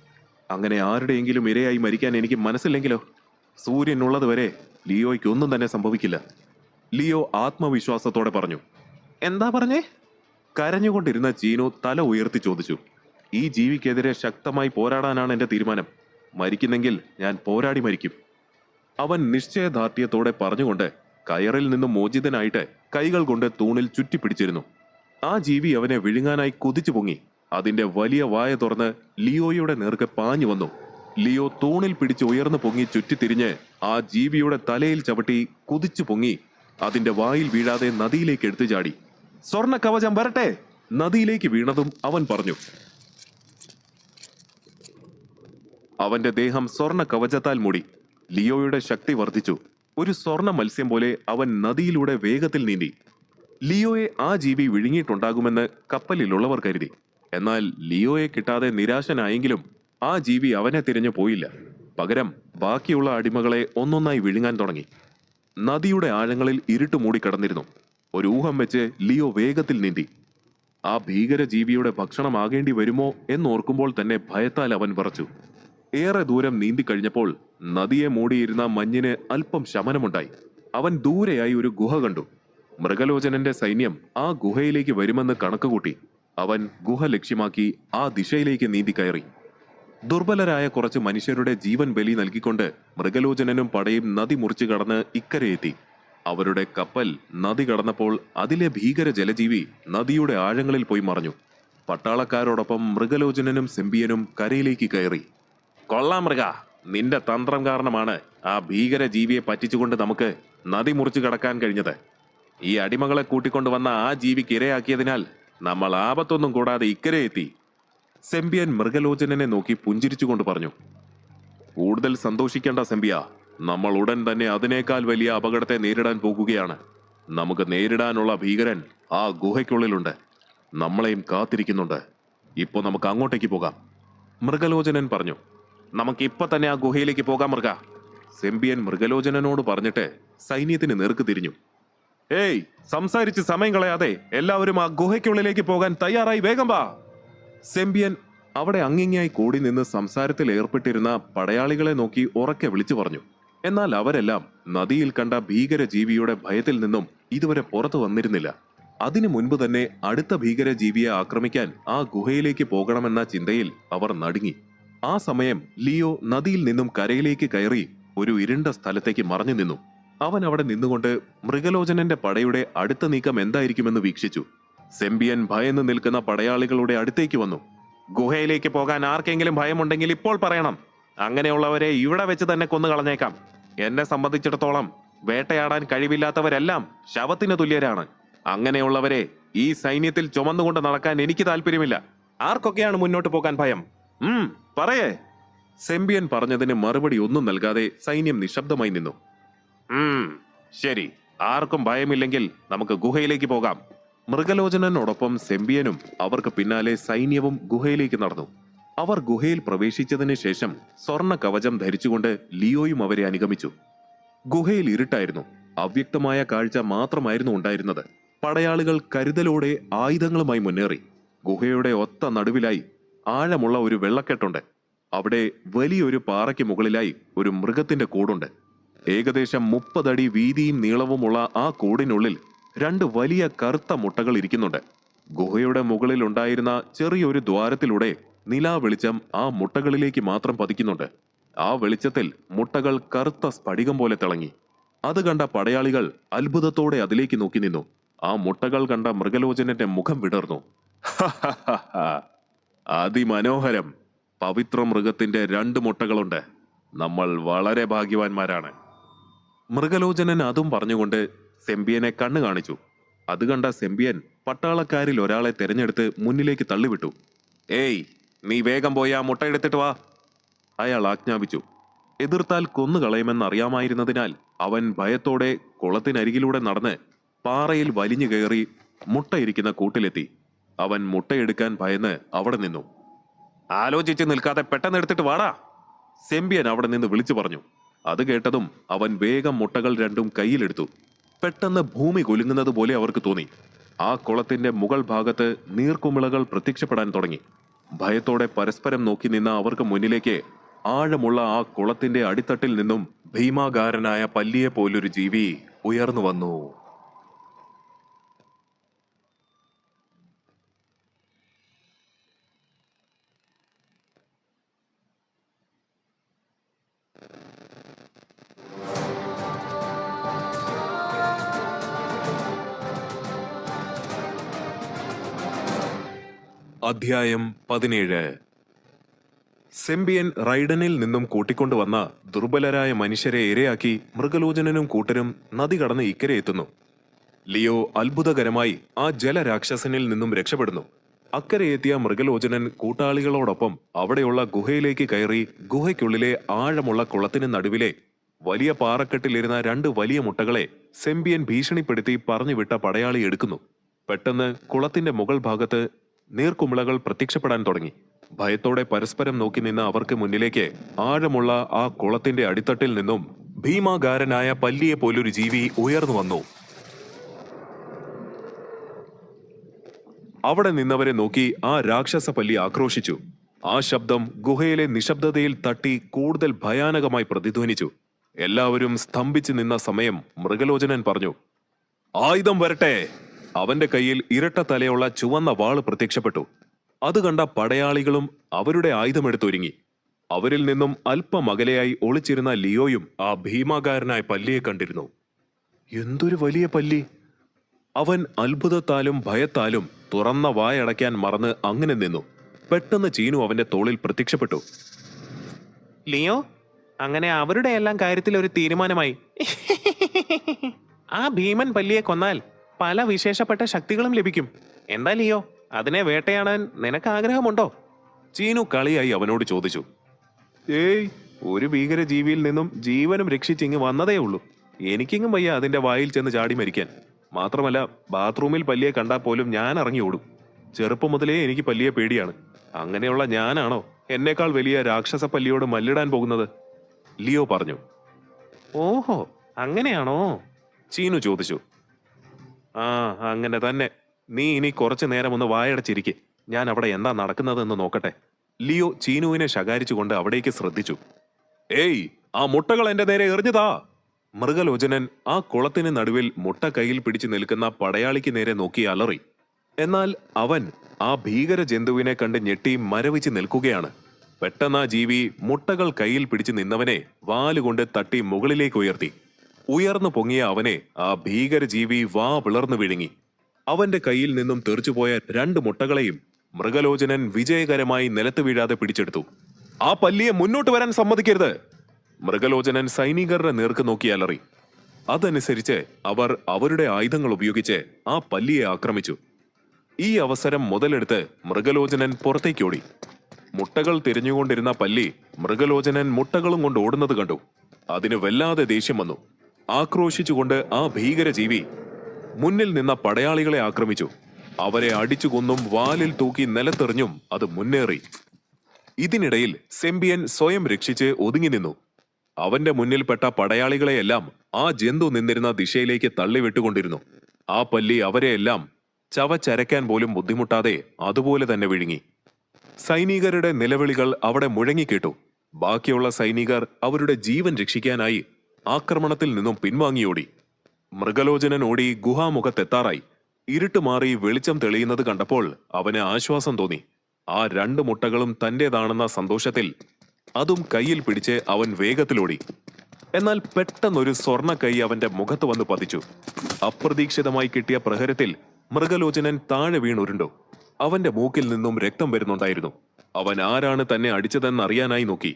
അങ്ങനെ ആരുടെയെങ്കിലും ഇരയായി മരിക്കാൻ എനിക്ക് മനസ്സില്ലെങ്കിലോ? സൂര്യനുള്ളതുവരെ ലിയോയ്ക്ക് ഒന്നും തന്നെ സംഭവിക്കില്ല, ലിയോ ആത്മവിശ്വാസത്തോടെ പറഞ്ഞു. എന്താ പറഞ്ഞേ? കരഞ്ഞുകൊണ്ടിരുന്ന ചീനു തല ഉയർത്തി ചോദിച്ചു. ഈ ജീവിക്കെതിരെ ശക്തമായി പോരാടാനാണ് എന്റെ തീരുമാനം. മരിക്കുന്നെങ്കിൽ ഞാൻ പോരാടി മരിക്കും, അവൻ നിശ്ചയദാർഢ്യത്തോടെ പറഞ്ഞുകൊണ്ട് കയറിൽ നിന്നും മോചിതനായിട്ട് കൈകൾ കൊണ്ട് തൂണിൽ ചുറ്റിപ്പിടിച്ചിരുന്നു. ആ ജീവി അവനെ വിഴുങ്ങാനായി കുതിച്ചു പൊങ്ങി അതിന്റെ വലിയ വായ തുറന്ന് ലിയോയുടെ നേർക്ക് പാഞ്ഞു വന്നു. ലിയോ തൂണിൽ പിടിച്ച് ഉയർന്നു പൊങ്ങി ചുറ്റിത്തിരിഞ്ഞ് ആ ജീവിയുടെ തലയിൽ ചവിട്ടി കുതിച്ചു പൊങ്ങി അതിന്റെ വായിൽ വീഴാതെ നദിയിലേക്ക് എടുത്തു ചാടി. സ്വർണ്ണ കവചം വരട്ടെ, നദിയിലേക്ക് വീണതും അവൻ പറഞ്ഞു. അവന്റെ ദേഹം സ്വർണ്ണ കവചത്താൽ മൂടി. ലിയോയുടെ ശക്തി വർദ്ധിച്ചു. ഒരു സ്വർണ്ണ മത്സ്യം പോലെ അവൻ നദിയിലൂടെ വേഗത്തിൽ നീന്തി. ലിയോയെ ആ ജീവി വിഴുങ്ങിയിട്ടുണ്ടാകുമെന്ന് കപ്പലിലുള്ളവർ കരുതി. എന്നാൽ ലിയോയെ കിട്ടാതെ നിരാശനായെങ്കിലും ആ ജീവി അവനെ തിരഞ്ഞു പോയില്ല. പകരം ബാക്കിയുള്ള അടിമകളെ ഒന്നൊന്നായി വിഴുങ്ങാൻ തുടങ്ങി. നദിയുടെ ആഴങ്ങളിൽ ഇരുട്ട് മൂടിക്കിടന്നിരുന്നു. ഒരു ഊഹം വെച്ച് ലിയോ വേഗത്തിൽ നീന്തി. ആ ഭീകര ജീവിയുടെ ഭക്ഷണമാകേണ്ടി വരുമോ എന്നോർക്കുമ്പോൾ തന്നെ ഭയത്താൽ അവൻ വിറച്ചു. ഏറെ ദൂരം നീന്തി കഴിഞ്ഞപ്പോൾ നദിയെ മൂടിയിരുന്ന മഞ്ഞിന് അല്പം ശമനമുണ്ടായി. അവൻ ദൂരെയായി ഒരു ഗുഹ കണ്ടു. മൃഗലോചനന്റെ സൈന്യം ആ ഗുഹയിലേക്ക് വരുമെന്ന് കണക്കുകൂട്ടി അവൻ ഗുഹ ലക്ഷ്യമാക്കി ആ ദിശയിലേക്ക് നീന്തി കയറി. ദുർബലരായ കുറച്ച് മനുഷ്യരുടെ ജീവൻ ബലി നൽകിക്കൊണ്ട് മൃഗലോചനനും പടയും നദി മുറിച്ചു കടന്ന് ഇക്കരയെത്തി. അവരുടെ കപ്പൽ നദി കടന്നപ്പോൾ അതിലെ ഭീകര ജലജീവി നദിയുടെ ആഴങ്ങളിൽ പോയി മറഞ്ഞു. പട്ടാളക്കാരോടൊപ്പം മൃഗലോചനനും സെമ്പിയനും കരയിലേക്ക് കയറി. കൊള്ളാം മൃഗ, നിന്റെ തന്ത്രം കാരണമാണ് ആ ഭീകര ജീവിയെ പറ്റിച്ചുകൊണ്ട് നമുക്ക് നദി മുറിച്ചു കടക്കാൻ കഴിഞ്ഞത്. ഈ അടിമകളെ കൂട്ടിക്കൊണ്ടുവന്ന ആ ജീവിക്ക് ഇരയാക്കിയതിനാൽ നമ്മൾ ആപത്തൊന്നും കൂടാതെ ഇക്കരെ എത്തി. സെമ്പിയൻ മൃഗലോചനനെ നോക്കി പുഞ്ചിരിച്ചുകൊണ്ട് പറഞ്ഞു. കൂടുതൽ സന്തോഷിക്കേണ്ട സെമ്പിയ, നമ്മൾ ഉടൻ തന്നെ അതിനേക്കാൾ വലിയ അപകടത്തെ നേരിടാൻ പോകുകയാണ്. നമുക്ക് നേരിടാനുള്ള ഭീകരൻ ആ ഗുഹയ്ക്കുള്ളിലുണ്ട്, നമ്മളെയും കാത്തിരിക്കുന്നുണ്ട്. ഇപ്പൊ നമുക്ക് അങ്ങോട്ടേക്ക് പോകാം. മൃഗലോചനൻ പറഞ്ഞു. നമുക്കിപ്പൊ തന്നെ ആ ഗുഹയിലേക്ക് പോകാം മൃഗ. സെമ്പിയൻ മൃഗലോചനനോട് പറഞ്ഞിട്ട് സൈന്യത്തിന് നേർക്ക് തിരിഞ്ഞു. ഏയ്, സംസാരിച്ച് സമയം കളയാതെ എല്ലാവരും ആ ഗുഹയ്ക്കുള്ളിലേക്ക് പോകാൻ തയ്യാറായി വേഗം വാ. സെമ്പിയൻ അവിടെ അങ്ങിങ്ങായി കൂടി നിന്ന് സംസാരത്തിൽ ഏർപ്പെട്ടിരുന്ന പടയാളികളെ നോക്കി ഉറക്കെ വിളിച്ചു പറഞ്ഞു. എന്നാൽ അവരെല്ലാം നദിയിൽ കണ്ട ഭീകര ജീവിയുടെ ഭയത്തിൽ നിന്നും ഇതുവരെ പുറത്തു വന്നിരുന്നില്ല. അതിനു മുൻപ് തന്നെ അടുത്ത ഭീകര ജീവിയെ ആക്രമിക്കാൻ ആ ഗുഹയിലേക്ക് പോകണമെന്ന ചിന്തയിൽ അവർ നടുങ്ങി. ആ സമയം ലിയോ നദിയിൽ നിന്നും കരയിലേക്ക് കയറി ഒരു ഇരുണ്ട സ്ഥലത്തേക്ക് മറഞ്ഞു നിന്നു. അവൻ അവിടെ നിന്നുകൊണ്ട് മൃഗലോചനന്റെ പടയുടെ അടുത്ത നീക്കം എന്തായിരിക്കുമെന്ന് വീക്ഷിച്ചു. സെമ്പിയൻ ഭയന്ന് നിൽക്കുന്ന പടയാളികളുടെ അടുത്തേക്ക് വന്നു. ഗുഹയിലേക്ക് പോകാൻ ആർക്കെങ്കിലും ഭയമുണ്ടെങ്കിൽ ഇപ്പോൾ പറയണം. അങ്ങനെയുള്ളവരെ ഇവിടെ വെച്ച് തന്നെ കൊന്നു കളഞ്ഞേക്കാം. എന്നെ സംബന്ധിച്ചിടത്തോളം വേട്ടയാടാൻ കഴിവില്ലാത്തവരെല്ലാം ശവത്തിന് തുല്യരാണ്. അങ്ങനെയുള്ളവരെ ഈ സൈന്യത്തിൽ ചുമന്നുകൊണ്ട് നടക്കാൻ എനിക്ക് താല്പര്യമില്ല. ആർക്കൊക്കെയാണ് മുന്നോട്ട് പോകാൻ ഭയം? പറയേ. സെമ്പിയൻ പറഞ്ഞതിന് മറുപടി ഒന്നും നൽകാതെ സൈന്യം നിശബ്ദമായി നിന്നു. ശരി, ആർക്കും ഭയമില്ലെങ്കിൽ നമുക്ക് ഗുഹയിലേക്ക് പോകാം. മൃഗലോചനനോടൊപ്പം സെമ്പിയനും അവർക്ക് പിന്നാലെ സൈന്യവും ഗുഹയിലേക്ക് നടന്നു. അവർ ഗുഹയിൽ പ്രവേശിച്ചതിന് ശേഷം സ്വർണ്ണ കവചം ധരിച്ചുകൊണ്ട് ലിയോയും അവരെ അനുഗമിച്ചു. ഗുഹയിൽ ഇരുട്ടായിരുന്നു. അവ്യക്തമായ കാഴ്ച മാത്രമായിരുന്നു ഉണ്ടായിരുന്നത്. പടയാളികൾ കരുതലോടെ ആയുധങ്ങളുമായി മുന്നേറി. ഗുഹയുടെ ഒത്ത നടുവിലായി ആഴമുള്ള ഒരു വെള്ളക്കെട്ടുണ്ട്. അവിടെ വലിയൊരു പാറയ്ക്ക് മുകളിലായി ഒരു മൃഗത്തിന്റെ കൂടുണ്ട്. ഏകദേശം 30 അടി വീതിയും നീളവുമുള്ള ആ കൂടിനുള്ളിൽ 2 വലിയ കറുത്ത മുട്ടകൾ ഇരിക്കുന്നുണ്ട്. ഗുഹയുടെ മുകളിൽ ഉണ്ടായിരുന്ന ചെറിയൊരു ദ്വാരത്തിലൂടെ നിലാവെളിച്ചം ആ മുട്ടകളിലേക്ക് മാത്രം പതിക്കുന്നുണ്ട്. ആ വെളിച്ചത്തിൽ മുട്ടകൾ കറുത്ത സ്ഫടികം പോലെ തിളങ്ങി. അത് കണ്ട പടയാളികൾ അത്ഭുതത്തോടെ അതിലേക്ക് നോക്കി നിന്നു. ആ മുട്ടകൾ കണ്ട മൃഗലോചനന്റെ മുഖം വിടർന്നു. അതിമനോഹരം! പവിത്ര മൃഗത്തിന്റെ 2 മുട്ടകളുണ്ട്. നമ്മൾ വളരെ ഭാഗ്യവാന്മാരാണ്. മൃഗലോചനൻ അതും പറഞ്ഞുകൊണ്ട് സെമ്പിയനെ കണ്ണു കാണിച്ചു. അത് കണ്ട സെമ്പിയൻ പട്ടാളക്കാരിൽ ഒരാളെ തെരഞ്ഞെടുത്ത് മുന്നിലേക്ക് തള്ളിവിട്ടു. ഏയ്, നീ വേഗം പോയി ആ മുട്ട എടുത്തിട്ട് വാ, അയാൾ ആജ്ഞാപിച്ചു. എതിർത്താൽ കൊന്നുകളയുമെന്നറിയാമായിരുന്നതിനാൽ അവൻ ഭയത്തോടെ കുളത്തിനരികിലൂടെ നടന്ന് പാറയിൽ വലിഞ്ഞു കയറി മുട്ടയിരിക്കുന്ന കൂട്ടിലെത്തി. അവൻ മുട്ടയെടുക്കാൻ ഭയന്ന് അവിടെ നിന്നു. ആലോചിച്ച് നിൽക്കാതെ പെട്ടെന്ന് എടുത്തിട്ട് വാടാ, സെമ്പിയൻ അവിടെ നിന്ന് വിളിച്ചു പറഞ്ഞു. അത് കേട്ടതും അവൻ വേഗം മുട്ടകൾ 2 കയ്യിലെടുത്തു. പെട്ടെന്ന് ഭൂമി കുലുങ്ങുന്നത് പോലെ അവർക്ക് തോന്നി. ആ കുളത്തിന്റെ മുകൾ ഭാഗത്ത് നീർക്കുമിളകൾ പ്രത്യക്ഷപ്പെടാൻ തുടങ്ങി. ഭയത്തോടെ പരസ്പരം നോക്കി നിന്ന അവർക്ക് മുന്നിലേക്ക് ആഴമുള്ള ആ കുളത്തിന്റെ അടിത്തട്ടിൽ നിന്നും ഭീമാകാരനായ പല്ലിയെ പോലൊരു ജീവി ഉയർന്നു വന്നു. അധ്യായം 17. സെമ്പിയൻ റൈഡനിൽ നിന്നും കൂട്ടിക്കൊണ്ടുവന്ന ദുർബലരായ മനുഷ്യരെ ഇരയാക്കി മൃഗലോചനനും കൂട്ടരും നദി കടന്ന് ഇക്കരെ എത്തുന്നു. ലിയോ അത്ഭുതകരമായി ആ ജലരാക്ഷസനിൽ നിന്നും രക്ഷപ്പെടുന്നു. അക്കരെ എത്തിയ മൃഗലോചനൻ കൂട്ടാളികളോടൊപ്പം അവിടെയുള്ള ഗുഹയിലേക്ക് കയറി ഗുഹയ്ക്കുള്ളിലെ ആഴമുള്ള കുളത്തിന് നടുവിലെ വലിയ പാറക്കെട്ടിലിരുന്ന 2 വലിയ മുട്ടകളെ സെമ്പിയൻ ഭീഷണിപ്പെടുത്തി പറഞ്ഞുവിട്ട പടയാളി എടുക്കുന്നു. പെട്ടെന്ന് കുളത്തിന്റെ മുകൾ ഭാഗത്ത് നീർക്കുമിളകൾ പ്രത്യക്ഷപ്പെടാൻ തുടങ്ങി. ഭയത്തോടെ പരസ്പരം നോക്കി നിന്ന അവർക്ക് മുന്നിലേക്ക് ആഴമുള്ള ആ കുളത്തിന്റെ അടിത്തട്ടിൽ നിന്നും ഭീമാകാരനായ പല്ലിയെ പോലൊരു ജീവി ഉയർന്നു വന്നു. അവിടെ നിന്നവരെ നോക്കി ആ രാക്ഷസ പല്ലി ആക്രോശിച്ചു. ആ ശബ്ദം ഗുഹയിലെ നിശബ്ദതയിൽ തട്ടി കൂടുതൽ ഭയാനകമായി പ്രതിധ്വനിച്ചു. എല്ലാവരും സ്തംഭിച്ചു നിന്ന സമയം മൃഗലോചനൻ പറഞ്ഞു. ആയുധം വരട്ടെ! അവന്റെ കയ്യിൽ ഇരട്ട തലയുള്ള ചുവന്ന വാള് പ്രത്യക്ഷപ്പെട്ടു. അത് കണ്ട പടയാളികളും അവരുടെ ആയുധമെടുത്തൊരുങ്ങി. അവരിൽ നിന്നും അല്പം അകലെയായി ഒളിച്ചിരുന്ന ലിയോയും ആ ഭീമാകാരനായ പല്ലിയെ കണ്ടിരുന്നു. എന്തൊരു വലിയ പല്ലി! അവൻ അത്ഭുതത്താലും ഭയത്താലും തുറന്ന വായടയ്ക്കാൻ മറന്ന് അങ്ങനെ നിന്നു. പെട്ടെന്ന് ചീനു അവന്റെ തോളിൽ പ്രത്യക്ഷപ്പെട്ടു. ലിയോ, അങ്ങനെ അവരുടെ എല്ലാം കാര്യത്തിൽ ഒരു തീരുമാനമായി. ആ ഭീമൻ പല്ലിയെ കൊന്നാൽ പല വിശേഷപ്പെട്ട ശക്തികളും ലഭിക്കും. എന്താ ലിയോ, അതിനെ വേട്ടയാടാൻ നിനക്ക് ആഗ്രഹമുണ്ടോ? ചീനു കളിയായി അവനോട് ചോദിച്ചു. ഏയ്, ഒരു ഭീകര ജീവിയിൽ നിന്നും ജീവനും രക്ഷിച്ചിങ്ങ് വന്നതേ ഉള്ളൂ. എനിക്കിങ്ങും വയ്യ അതിന്റെ വായിൽ ചെന്ന് ചാടി മരിക്കാൻ. മാത്രമല്ല, ബാത്റൂമിൽ പല്ലിയെ കണ്ടാൽ പോലും ഞാൻ ഇറങ്ങി ഓടും. ചെറുപ്പം മുതലേ എനിക്ക് പല്ലിയെ പേടിയാണ്. അങ്ങനെയുള്ള ഞാനാണോ എന്നേക്കാൾ വലിയ രാക്ഷസ പല്ലിയോട് മല്ലിടാൻ പോകുന്നത്? ലിയോ പറഞ്ഞു. ഓഹോ, അങ്ങനെയാണോ? ചീനു ചോദിച്ചു. ആ, അങ്ങനെ തന്നെ. നീ ഇനി കുറച്ചു നേരം ഒന്ന് വായടച്ചിരിക്കെ. ഞാൻ അവിടെ എന്താ നടക്കുന്നതെന്ന് നോക്കട്ടെ. ലിയോ ചീനുവിനെ ശകാരിച്ചുകൊണ്ട് അവിടേക്ക് ശ്രദ്ധിച്ചു. ഏയ്, ആ മുട്ടകൾ എന്റെ നേരെ എറിഞ്ഞതാ! മൃഗലോചനൻ ആ കുളത്തിന് നടുവിൽ മുട്ട കയ്യിൽ പിടിച്ചു നിൽക്കുന്ന പടയാളിക്ക് നേരെ നോക്കി അലറി. എന്നാൽ അവൻ ആ ഭീകര ജന്തുവിനെ കണ്ട് ഞെട്ടി മരവിച്ച് നിൽക്കുകയാണ്. പെട്ടെന്ന് ആ ജീവി മുട്ടകൾ കയ്യിൽ പിടിച്ചു നിന്നവനെ വാലുകൊണ്ട് തട്ടി മുകളിലേക്ക് ഉയർത്തി. ഉയർന്നു പൊങ്ങിയ അവനെ ആ ഭീകര ജീവി വാ പിളർന്നു വിഴുങ്ങി. അവന്റെ കയ്യിൽ നിന്നും തെറിച്ചുപോയ 2 മുട്ടകളെയും മൃഗലോചനൻ വിജയകരമായി നിലത്ത് വീഴാതെ പിടിച്ചെടുത്തു. ആ പല്ലിയെ മുന്നോട്ട് വരാൻ സമ്മതിക്കരുത്! മൃഗലോചനൻ സൈനികരുടെ നേർക്ക് നോക്കി അലറി. അതനുസരിച്ച് അവർ അവരുടെ ആയുധങ്ങൾ ഉപയോഗിച്ച് ആ പല്ലിയെ ആക്രമിച്ചു. ഈ അവസരം മുതലെടുത്ത് മൃഗലോചനൻ പുറത്തേക്കോടി. മുട്ടകൾ തിരിഞ്ഞുകൊണ്ടിരുന്ന പല്ലി മൃഗലോചനൻ മുട്ടകളും കൊണ്ട് ഓടുന്നത് കണ്ടു. അതിന് വല്ലാതെ ദേഷ്യം വന്നു. ആക്രോശിച്ചുകൊണ്ട് ആ ഭീകര ജീവി മുന്നിൽ നിന്ന പടയാളികളെ ആക്രമിച്ചു. അവരെ അടിച്ചു കൊന്നും വാലിൽ തൂക്കി നിലത്തെറിഞ്ഞും അത് മുന്നേറി. ഇതിനിടയിൽ സെമ്പിയൻ സ്വയം രക്ഷിച്ച് ഒതുങ്ങി നിന്നു. അവന്റെ മുന്നിൽപ്പെട്ട പടയാളികളെയെല്ലാം ആ ജന്തു നിന്നിരുന്ന ദിശയിലേക്ക് തള്ളിവിട്ടുകൊണ്ടിരുന്നു. ആ പല്ലി അവരെയെല്ലാം ചവച്ചരയ്ക്കാൻ പോലും ബുദ്ധിമുട്ടാതെ അതുപോലെ തന്നെ വിഴുങ്ങി. സൈനികരുടെ നിലവിളികൾ അവിടെ മുഴങ്ങിക്കേട്ടു. ബാക്കിയുള്ള സൈനികർ അവരുടെ ജീവൻ രക്ഷിക്കാനായി ആക്രമണത്തിൽ നിന്നും പിൻവാങ്ങിയോടി. മൃഗലോചനൻ ഓടി ഗുഹാമുഖത്തെത്താറായി. ഇരുട്ട് മാറി വെളിച്ചം തെളിയുന്നത് കണ്ടപ്പോൾ അവന് ആശ്വാസം തോന്നി. ആ 2 മുട്ടകളും തന്റേതാണെന്ന സന്തോഷത്തിൽ അതും കയ്യിൽ പിടിച്ച് അവൻ വേഗത്തിലോടി. എന്നാൽ പെട്ടെന്നൊരു സ്വർണ്ണ കൈ അവന്റെ മുഖത്ത് വന്ന് പതിച്ചു. അപ്രതീക്ഷിതമായി കിട്ടിയ പ്രഹരത്തിൽ മൃഗലോചനൻ താഴെ വീണുരുണ്ടു. അവന്റെ മൂക്കിൽ നിന്നും രക്തം വരുന്നുണ്ടായിരുന്നു. അവൻ ആരാണ് തന്നെ അടിച്ചതെന്നറിയാനായി നോക്കി.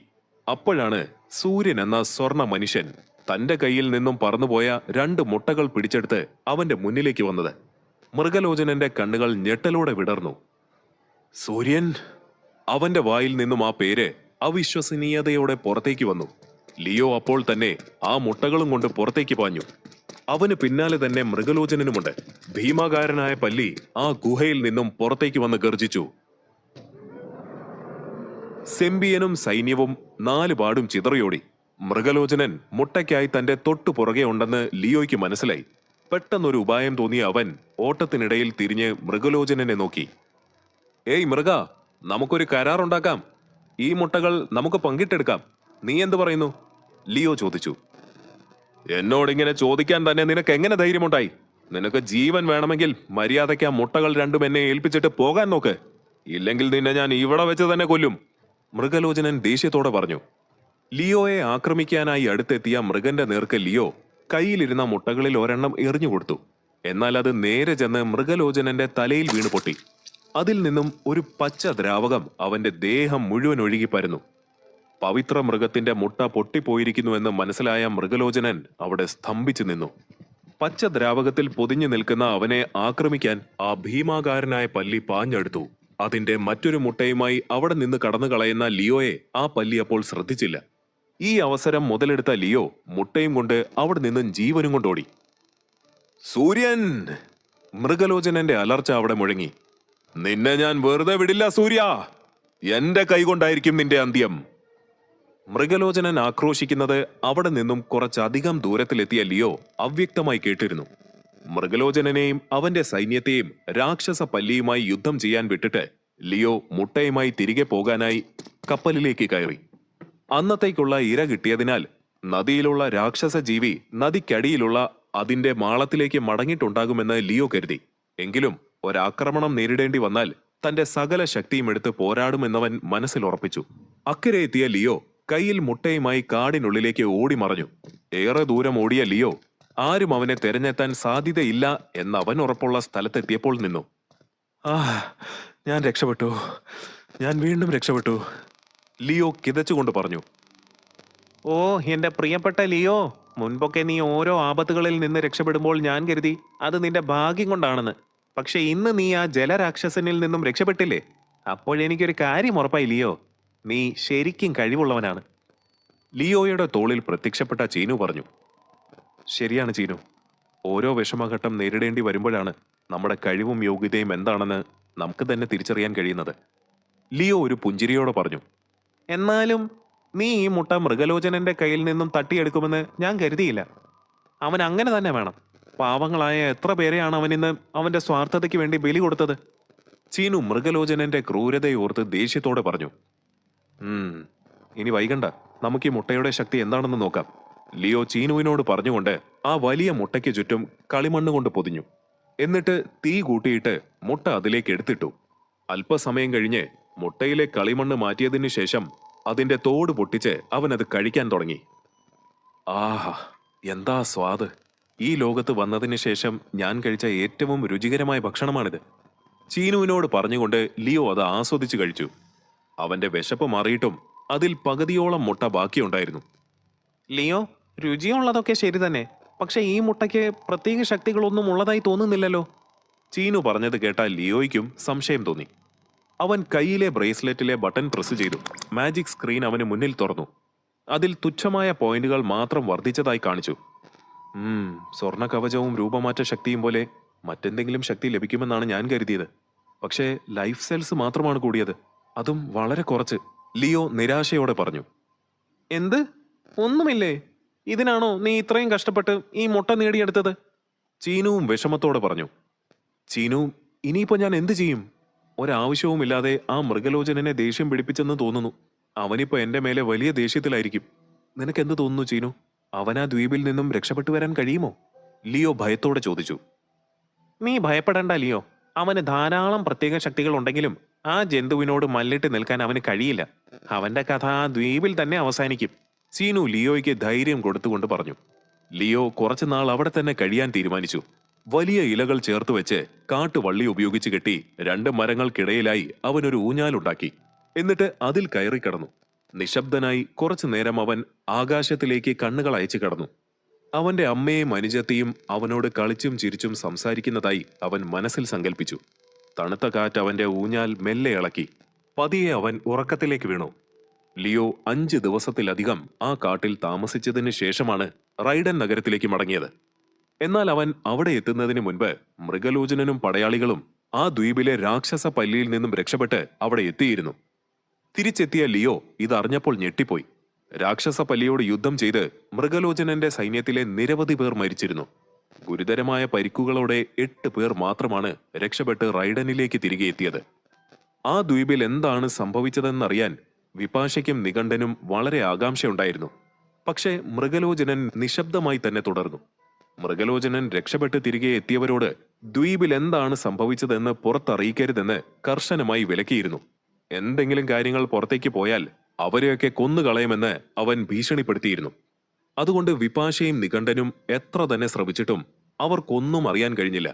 അപ്പോഴാണ് സൂര്യൻ എന്ന സ്വർണ്ണ മനുഷ്യൻ തന്റെ കയ്യിൽ നിന്നും പറന്നുപോയ 2 മുട്ടകൾ പിടിച്ചെടുത്ത് അവന്റെ മുന്നിലേക്ക് വന്നത്. മൃഗലോചനന്റെ കണ്ണുകൾ ഞെട്ടലോടെ വിടർന്നു. സൂര്യൻ! അവന്റെ വായിൽ നിന്നും ആ പേര് അവിശ്വസനീയതയോടെ പുറത്തേക്ക് വന്നു. ലിയോ അപ്പോൾ തന്നെ ആ മുട്ടകളും കൊണ്ട് പുറത്തേക്ക് പാഞ്ഞു. അവന് പിന്നാലെ തന്നെ മൃഗലോചനനുമുണ്ട്. ഭീമാകാരനായ പല്ലി ആ ഗുഹയിൽ നിന്നും പുറത്തേക്ക് വന്ന് ഗർജിച്ചു. സെമ്പിയനും സൈന്യവും 4 പാടും ചിതറിയോടി. മൃഗലോചനൻ മുട്ടയ്ക്കായി തന്റെ തൊട്ടു പുറകെ ഉണ്ടെന്ന് ലിയോയ്ക്ക് മനസ്സിലായി. പെട്ടെന്നൊരു ഉപായം തോന്നിയ അവൻ ഓട്ടത്തിനിടയിൽ തിരിഞ്ഞ് മൃഗലോചനനെ നോക്കി. ഏയ് മൃഗ, നമുക്കൊരു കരാറുണ്ടാക്കാം. ഈ മുട്ടകൾ നമുക്ക് പങ്കിട്ടെടുക്കാം. നീ എന്തു പറയുന്നു? ലിയോ ചോദിച്ചു. എന്നോടിങ്ങനെ ചോദിക്കാൻ തന്നെ നിനക്ക് എങ്ങനെ ധൈര്യമുണ്ടായി? നിനക്ക് ജീവൻ വേണമെങ്കിൽ മര്യാദയ്ക്ക് ആ മുട്ടകൾ 2 എന്നെ ഏൽപ്പിച്ചിട്ട് പോകാൻ നോക്ക്. ഇല്ലെങ്കിൽ നിന്നെ ഞാൻ ഇവിടെ വെച്ച് തന്നെ കൊല്ലും. മൃഗലോചനൻ ദേഷ്യത്തോടെ പറഞ്ഞു. ലിയോയെ ആക്രമിക്കാനായി അടുത്തെത്തിയ മൃഗന്റെ നേർക്ക് ലിയോ കയ്യിലിരുന്ന മുട്ടകളിൽ ഒരെണ്ണം എറിഞ്ഞുകൊടുത്തു. എന്നാൽ അത് നേരെ ചെന്ന് മൃഗലോചനന്റെ തലയിൽ വീണു പൊട്ടി. അതിൽ നിന്നും ഒരു പച്ച ദ്രാവകം അവന്റെ ദേഹം മുഴുവൻ ഒഴുകി പരന്നു. പവിത്ര മൃഗത്തിന്റെ മുട്ട പൊട്ടിപ്പോയിരിക്കുന്നുവെന്ന് മനസ്സിലായ മൃഗലോചനൻ അവിടെ സ്തംഭിച്ചു നിന്നു. പച്ച ദ്രാവകത്തിൽ പൊതിഞ്ഞു നിൽക്കുന്ന അവനെ ആക്രമിക്കാൻ ആ ഭീമാകാരനായ പല്ലി പാഞ്ഞെടുത്തു. അതിന്റെ മറ്റൊരു മുട്ടയുമായി അവിടെ നിന്ന് കടന്നു കളയുന്ന ലിയോയെ ആ പല്ലി അപ്പോൾ ശ്രദ്ധിച്ചില്ല. ഈ അവസരം മുതലെടുത്ത ലിയോ മുട്ടയും കൊണ്ട് അവിടെ നിന്നും ജീവനും കൊണ്ടോടി. സൂര്യൻ! മൃഗലോചനന്റെ അലർച്ച അവിടെ മുഴങ്ങി. നിന്നെ ഞാൻ വെറുതെ വിടില്ല സൂര്യ! എന്റെ കൈകൊണ്ടായിരിക്കും നിന്റെ അന്ത്യം! മൃഗലോചനൻ ആക്രോശിക്കുന്നത് അവിടെ നിന്നും കുറച്ചധികം ദൂരത്തിലെത്തിയ ലിയോ അവ്യക്തമായി കേട്ടിരുന്നു. മൃഗലോചനനെയും അവന്റെ സൈന്യത്തെയും രാക്ഷസ പല്ലിയുമായി യുദ്ധം ചെയ്യാൻ വിട്ടിട്ട് ലിയോ മുട്ടയുമായി തിരികെ പോകാനായി കപ്പലിലേക്ക് കയറി. അന്നത്തേക്കുള്ള ഇര കിട്ടിയതിനാൽ നദിയിലുള്ള രാക്ഷസ ജീവി നദിക്കടിയിലുള്ള അതിന്റെ മാളത്തിലേക്ക് മടങ്ങിയിട്ടുണ്ടാകുമെന്ന് ലിയോ കരുതി. എങ്കിലും ഒരാക്രമണം നേരിടേണ്ടി വന്നാൽ തന്റെ സകല ശക്തിയും എടുത്ത് പോരാടുമെന്നവൻ മനസ്സിൽ ഉറപ്പിച്ചു. അക്കരെ എത്തിയ ലിയോ കയ്യിൽ മുട്ടയുമായി കാടിനുള്ളിലേക്ക് ഓടി മറഞ്ഞു. ഏറെ ദൂരം ഓടിയ ലിയോ ആരും അവനെ തെരഞ്ഞെത്താൻ സാധ്യതയില്ല എന്നവൻ ഉറപ്പുള്ള സ്ഥലത്തെത്തിയപ്പോൾ നിന്നു. ഞാൻ രക്ഷപ്പെട്ടു, ഞാൻ വീണ്ടും രക്ഷപ്പെട്ടു, ലിയോ കിതച്ചുകൊണ്ട് പറഞ്ഞു. ഓ എന്റെ പ്രിയപ്പെട്ട ലിയോ, മുൻപൊക്കെ നീ ഓരോ ആപത്തുകളിൽ നിന്ന് രക്ഷപ്പെടുമ്പോൾ ഞാൻ കരുതി അത് നിന്റെ ഭാഗ്യം കൊണ്ടാണെന്ന്. പക്ഷെ ഇന്ന് നീ ആ ജലരാക്ഷസനിൽ നിന്നും രക്ഷപ്പെട്ടില്ലേ, അപ്പോഴെനിക്കൊരു കാര്യം ഉറപ്പായി ലിയോ, നീ ശരിക്കും കഴിവുള്ളവനാണ്. ലിയോയുടെ തോളിൽ പ്രത്യക്ഷപ്പെട്ട ചീനു പറഞ്ഞു. ശരിയാണ് ചീനു, ഓരോ വിഷമഘട്ടം നേരിടേണ്ടി വരുമ്പോഴാണ് നമ്മുടെ കഴിവും യോഗ്യതയും എന്താണെന്ന് നമുക്ക് തന്നെ തിരിച്ചറിയാൻ കഴിയുന്നത്, ലിയോ ഒരു പുഞ്ചിരിയോടെ പറഞ്ഞു. എന്നാലും നീ ഈ മുട്ട മൃഗലോചനന്റെ കയ്യിൽ നിന്നും തട്ടിയെടുക്കുമെന്ന് ഞാൻ കരുതിയില്ല. അവൻ അങ്ങനെ തന്നെ വേണം. പാവങ്ങളായ എത്ര പേരെയാണ് അവൻ ഇന്ന് അവന്റെ സ്വാർത്ഥതയ്ക്ക് വേണ്ടി ബലി കൊടുത്തത്. ചീനു മൃഗലോചനന്റെ ക്രൂരതയോർത്ത് ദേഷ്യത്തോടെ പറഞ്ഞു. ഇനി വൈകണ്ട, നമുക്ക് ഈ മുട്ടയുടെ ശക്തി എന്താണെന്ന് നോക്കാം, ലിയോ ചീനുവിനോട് പറഞ്ഞുകൊണ്ട് ആ വലിയ മുട്ടയ്ക്ക് ചുറ്റും കളിമണ്ണ് കൊണ്ട് പൊതിഞ്ഞു. എന്നിട്ട് തീ കൂട്ടിയിട്ട് മുട്ട അതിലേക്ക് എടുത്തിട്ടു. അല്പസമയം കഴിഞ്ഞ് മുട്ടയിലെ കളിമണ്ണ് മാറ്റിയതിനു ശേഷം അതിന്റെ തോട് പൊട്ടിച്ച് അവൻ അത് കഴിക്കാൻ തുടങ്ങി. ആഹാ, എന്താ സ്വാദ്! ഈ ലോകത്ത് വന്നതിന് ശേഷം ഞാൻ കഴിച്ച ഏറ്റവും രുചികരമായ ഭക്ഷണമാണിത്, ചീനുവിനോട് പറഞ്ഞുകൊണ്ട് ലിയോ അത് ആസ്വദിച്ചു കഴിച്ചു. അവന്റെ വിശപ്പ് മാറിയിട്ടും അതിൽ പകുതിയോളം മുട്ട ബാക്കിയുണ്ടായിരുന്നു. ലിയോ, രുചിയുള്ളതൊക്കെ ശരി തന്നെ, പക്ഷെ ഈ മുട്ടയ്ക്ക് പ്രത്യേക ശക്തികളൊന്നും ഉള്ളതായി തോന്നുന്നില്ലല്ലോ. ചീനു പറഞ്ഞത് കേട്ടാൽ ലിയോയ്ക്കും സംശയം തോന്നി. അവൻ കയ്യിലെ ബ്രേസ്ലെറ്റിലെ ബട്ടൺ പ്രസ് ചെയ്തു. മാജിക് സ്ക്രീൻ അവന് മുന്നിൽ തുറന്നു. അതിൽ തുച്ഛമായ പോയിന്റുകൾ മാത്രം വർദ്ധിച്ചതായി കാണിച്ചു. സ്വർണ്ണ കവചവും രൂപമാറ്റ ശക്തിയും പോലെ മറ്റെന്തെങ്കിലും ശക്തി ലഭിക്കുമെന്നാണ് ഞാൻ കരുതിയത്. പക്ഷേ ലൈഫ് സെൽസ് മാത്രമാണ് കൂടിയത്, അതും വളരെ കുറച്ച്, ലിയോ നിരാശയോടെ പറഞ്ഞു. എന്ത്? ഒന്നുമില്ലേ? ഇതിനാണോ നീ ഇത്രയും കഷ്ടപ്പെട്ട് ഈ മുട്ട നേടിയെടുത്തത്? ചീനുവും വിഷമത്തോടെ പറഞ്ഞു. ചീനു, ഇനിയിപ്പോ ഞാൻ എന്ത് ചെയ്യും? ഒരാവശ്യവുമില്ലാതെ ആ മൃഗലോചനനെ ദേഷ്യം പിടിപ്പിച്ചെന്ന് തോന്നുന്നു. അവനിപ്പോ എന്റെ മേലെ വലിയ ദേഷ്യത്തിലായിരിക്കും. നിനക്കെന്ത് തോന്നുന്നു ചീനു? അവനാ ദ്വീപിൽ നിന്നും രക്ഷപ്പെട്ടു വരാൻ കഴിയുമോ? ലിയോ ഭയത്തോടെ ചോദിച്ചു. നീ ഭയപ്പെടണ്ട ലിയോ, അവന് ധാരാളം പ്രത്യേക ശക്തികൾ ഉണ്ടെങ്കിലും ആ ജന്തുവിനോട് മല്ലിട്ട് നിൽക്കാൻ അവന് കഴിയില്ല. അവന്റെ കഥ ആ ദ്വീപിൽ തന്നെ അവസാനിക്കും, ചീനു ലിയോയ്ക്ക് ധൈര്യം കൊടുത്തുകൊണ്ട് പറഞ്ഞു. ലിയോ കുറച്ചുനാൾ അവിടെ തന്നെ കഴിയാൻ തീരുമാനിച്ചു. വലിയ ഇലകൾ ചേർത്ത് വെച്ച് കാട്ടുവള്ളി ഉപയോഗിച്ച് കെട്ടി 2 മരങ്ങൾക്കിടയിലായി അവനൊരു ഊഞ്ഞാലുണ്ടാക്കി. എന്നിട്ട് അതിൽ കയറി കിടന്നു. നിശബ്ദനായി കുറച്ചു നേരം അവൻ ആകാശത്തിലേക്ക് കണ്ണുകൾ അയച്ചു കിടന്നു. അവന്റെ അമ്മയും അനുജത്തിയും അവനോട് കളിച്ചും ചിരിച്ചും സംസാരിക്കുന്നതായി അവൻ മനസ്സിൽ സങ്കല്പിച്ചു. തണുത്ത കാറ്റ് അവന്റെ ഊഞ്ഞാൽ മെല്ലെ ഇളക്കി. പതിയെ അവൻ ഉറക്കത്തിലേക്ക് വീണു. ലിയോ 5 ദിവസത്തിലധികം ആ കാട്ടിൽ താമസിച്ചതിന് ശേഷമാണ് റൈഡൻ നഗരത്തിലേക്ക് മടങ്ങിയത്. എന്നാൽ അവൻ അവിടെ എത്തുന്നതിന് മുൻപ് മൃഗലോചനനും പടയാളികളും ആ ദ്വീപിലെ രാക്ഷസ പല്ലിയിൽ നിന്നും രക്ഷപ്പെട്ട് അവിടെ എത്തിയിരുന്നു. തിരിച്ചെത്തിയ ലിയോ ഇതറിഞ്ഞപ്പോൾ ഞെട്ടിപ്പോയി. രാക്ഷസ പല്ലിയോട് യുദ്ധം ചെയ്ത് മൃഗലോചനന്റെ സൈന്യത്തിലെ നിരവധി പേർ മരിച്ചിരുന്നു. ഗുരുതരമായ പരിക്കുകളോടെ 8 പേർ മാത്രമാണ് രക്ഷപ്പെട്ട് റൈഡനിലേക്ക് തിരികെ എത്തിയത്. ആ ദ്വീപിൽ എന്താണ് സംഭവിച്ചതെന്നറിയാൻ വിപാശയ്ക്കും നികണ്ഠനും വളരെ ആകാംക്ഷയുണ്ടായിരുന്നു. പക്ഷേ മൃഗലോചനൻ നിശബ്ദമായി തന്നെ തുടർന്നു. മൃഗലോചനൻ രക്ഷപ്പെട്ട് തിരികെ എത്തിയവരോട് ദ്വീപിൽ എന്താണ് സംഭവിച്ചതെന്ന് പുറത്തറിയിക്കരുതെന്ന് കർശനമായി വിലക്കിയിരുന്നു. എന്തെങ്കിലും കാര്യങ്ങൾ പുറത്തേക്ക് പോയാൽ അവരെയൊക്കെ കൊന്നുകളയുമെന്ന് അവൻ ഭീഷണിപ്പെടുത്തിയിരുന്നു. അതുകൊണ്ട് വിപാശയും നികണ്ഠനും എത്ര തന്നെ ശ്രമിച്ചിട്ടും അവർക്കൊന്നും അറിയാൻ കഴിഞ്ഞില്ല.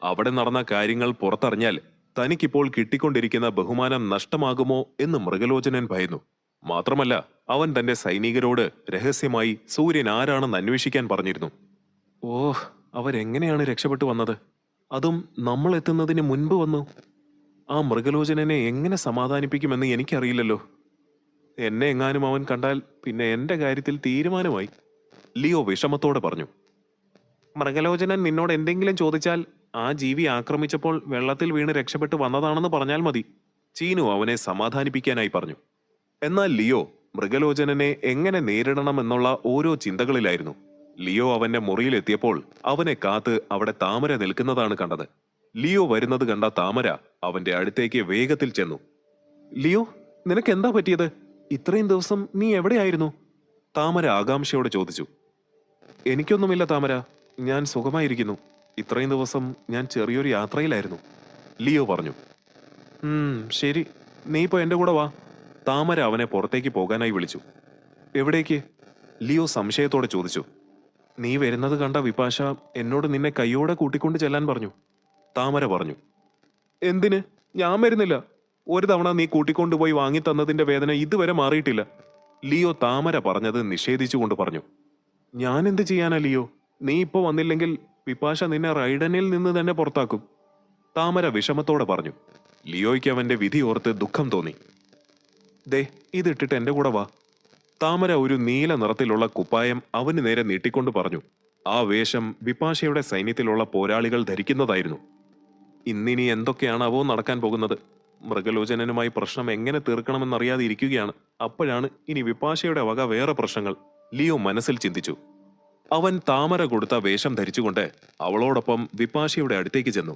അവിടെ നടന്ന കാര്യങ്ങൾ പുറത്തറിഞ്ഞാൽ തനിക്കിപ്പോൾ കിട്ടിക്കൊണ്ടിരിക്കുന്ന ബഹുമാനം നഷ്ടമാകുമോ എന്ന് മൃഗലോചനൻ ഭയന്നു. മാത്രമല്ല അവൻ തന്റെ സൈനികരോട് രഹസ്യമായി സൂര്യൻ ആരാണെന്ന് അന്വേഷിക്കാൻ പറഞ്ഞിരുന്നു. അവരെങ്ങനെയാണ് രക്ഷപ്പെട്ടു വന്നത്? അതും നമ്മൾ എത്തുന്നതിന് മുൻപ് വന്നു. ആ മൃഗലോചനനെ എങ്ങനെ സമാധാനിപ്പിക്കുമെന്ന് എനിക്കറിയില്ലല്ലോ. എന്നെ എങ്ങാനും അവൻ കണ്ടാൽ പിന്നെ എന്റെ കാര്യത്തിൽ തീരുമാനമായി, ലിയോ വിഷമത്തോടെ പറഞ്ഞു. മൃഗലോചനൻ നിന്നോട് എന്തെങ്കിലും ചോദിച്ചാൽ ആ ജീവി ആക്രമിച്ചപ്പോൾ വെള്ളത്തിൽ വീണ് രക്ഷപ്പെട്ടു വന്നതാണെന്ന് പറഞ്ഞാൽ മതി, ചീനു അവനെ സമാധാനിപ്പിക്കാനായി പറഞ്ഞു. എന്നാൽ ലിയോ മൃഗലോചനനെ എങ്ങനെ നേരിടണമെന്നുള്ള ഓരോ ചിന്തകളിലായിരുന്നു. ലിയോ അവന്റെ മുറിയിലെത്തിയപ്പോൾ അവനെ കാത്ത് അവിടെ താമര നിൽക്കുന്നതാണ് കണ്ടത്. ലിയോ വരുന്നത് കണ്ട താമര അവന്റെ അടുത്തേക്ക് വേഗത്തിൽ ചെന്നു. ലിയോ, നിനക്ക് എന്താ പറ്റിയത്? ഇത്രയും ദിവസം നീ എവിടെയായിരുന്നു? താമര ആകാംക്ഷയോടെ ചോദിച്ചു. എനിക്കൊന്നുമില്ല താമര, ഞാൻ സുഖമായിരിക്കുന്നു. ഇത്രയും ദിവസം ഞാൻ ചെറിയൊരു യാത്രയിലായിരുന്നു. ലിയോ പറഞ്ഞു. ശരി, നീ ഇപ്പോൾ എൻ്റെ കൂടെ വാ. താമര അവനെ പുറത്തേക്ക് പോകാനായി വിളിച്ചു. എവിടേക്ക്? ലിയോ സംശയത്തോടെ ചോദിച്ചു. നീ വരുന്നത് കണ്ട വിപാശ എന്നോട് നിന്നെ കൈയോടെ കൂട്ടിക്കൊണ്ട് ചെല്ലാൻ പറഞ്ഞു. താമര പറഞ്ഞു. എന്തിന്? ഞാൻ വരുന്നില്ല. ഒരു തവണ നീ കൂട്ടിക്കൊണ്ടുപോയി വാങ്ങിത്തന്നതിന്റെ വേദന ഇതുവരെ മാറിയിട്ടില്ല. ലിയോ താമര പറഞ്ഞത് നിഷേധിച്ചുകൊണ്ട് പറഞ്ഞു. ഞാൻ എന്ത് ചെയ്യാനാ ലിയോ? നീ ഇപ്പോ വന്നില്ലെങ്കിൽ വിപാശ നിന്നെ റൈഡനിൽ നിന്ന് തന്നെ പുറത്താക്കും. താമര വിഷമത്തോടെ പറഞ്ഞു. ലിയോയ്ക്ക് അവന്റെ വിധി ഓർത്ത് ദുഃഖം തോന്നി. ദേ, ഇതിട്ടിട്ട് എന്റെ കൂടെ വാ. താമര ഒരു നീല നിറത്തിലുള്ള കുപ്പായം അവന് നേരെ നീട്ടിക്കൊണ്ട് പറഞ്ഞു. ആ വേഷം വിപാശയുടെ സൈന്യത്തിലുള്ള പോരാളികൾ ധരിക്കുന്നതായിരുന്നു. ഇന്നിനി എന്തൊക്കെയാണാവോ നടക്കാൻ പോകുന്നത്? മൃഗലോചനനുമായി പ്രശ്നം എങ്ങനെ തീർക്കണമെന്നറിയാതെ ഇരിക്കുകയാണ്. അപ്പോഴാണ് ഇനി വിപാശയുടെ വക വേറെ പ്രശ്നങ്ങൾ. ലിയോ മനസ്സിൽ ചിന്തിച്ചു. അവൻ താമര കൊടുത്ത വേഷം ധരിച്ചുകൊണ്ട് അവളോടൊപ്പം വിപാശയുടെ അടുത്തേക്ക് ചെന്നു.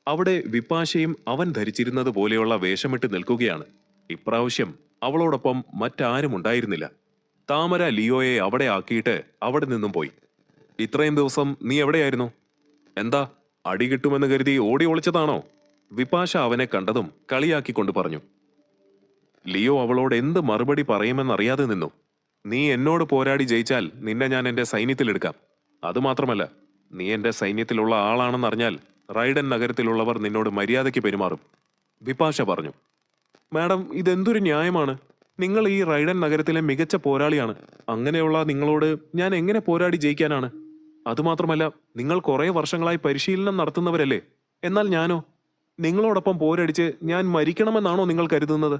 അവിടെ വിപാശയും അവൻ ധരിച്ചിരുന്നത് പോലെയുള്ള വേഷമിട്ട് നിൽക്കുകയാണ്. ഇപ്രാവശ്യം അവളോടൊപ്പം മറ്റാരും ഉണ്ടായിരുന്നില്ല. താമര ലിയോയെ അവിടെ ആക്കിയിട്ട് അവിടെ നിന്നും പോയി. ഇത്രയും ദിവസം നീ എവിടെയായിരുന്നു? എന്താ, അടി കിട്ടുമെന്ന് കരുതി ഓടി ഒളിച്ചതാണോ? വിപാശ അവനെ കണ്ടതും കളിയാക്കിക്കൊണ്ട് പറഞ്ഞു. ലിയോ അവളോട് എന്ത് മറുപടി പറയുമെന്നറിയാതെ നിന്നു. നീ എന്നോട് പോരാടി ജയിച്ചാൽ നിന്നെ ഞാൻ എന്റെ സൈന്യത്തിലെടുക്കാം. അതുമാത്രമല്ല, നീ എന്റെ സൈന്യത്തിലുള്ള ആളാണെന്നറിഞ്ഞാൽ റൈഡൻ നഗരത്തിലുള്ളവർ നിന്നോട് മര്യാദയ്ക്ക് പെരുമാറും. വിപാശ പറഞ്ഞു. മാഡം, ഇതെന്തൊരു ന്യായമാണ്? നിങ്ങൾ ഈ റൈഡൻ നഗരത്തിലെ മികച്ച പോരാളിയാണ്. അങ്ങനെയുള്ള നിങ്ങളോട് ഞാൻ എങ്ങനെ പോരാടി ജയിക്കാനാണ്? അതുമാത്രമല്ല, നിങ്ങൾ കുറെ വർഷങ്ങളായി പരിശീലനം നടത്തുന്നവരല്ലേ? എന്നാൽ ഞാനോ? നിങ്ങളോടൊപ്പം പോരടിച്ച് ഞാൻ മരിക്കണമെന്നാണോ നിങ്ങൾ കരുതുന്നത്?